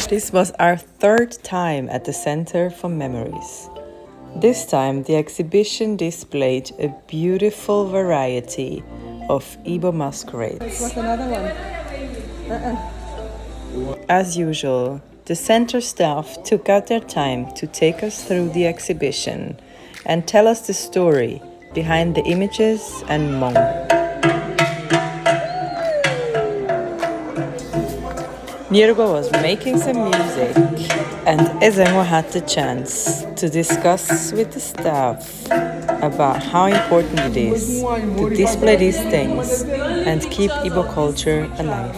This was our third time at the Center for Memories. This time, the exhibition displayed a beautiful variety of Igbo Masquerades. This was another one. As usual, the center staff took out their time to take us through the exhibition and tell us the story behind the images and mong. Nirgo was making some music, and Ezengo had the chance to discuss with the staff about how important it is to display these things and keep Igbo culture alive.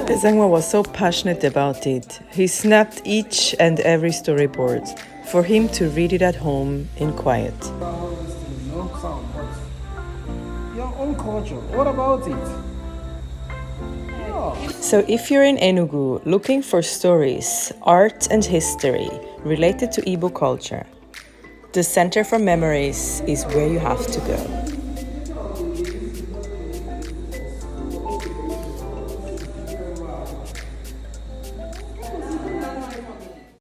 Ezengwa was so passionate about it. He snapped each and every storyboard for him to read it at home in quiet. Your own culture, what about it? So if you're in Enugu looking for stories, art and history related to Igbo culture, the Center for Memories is where you have to go.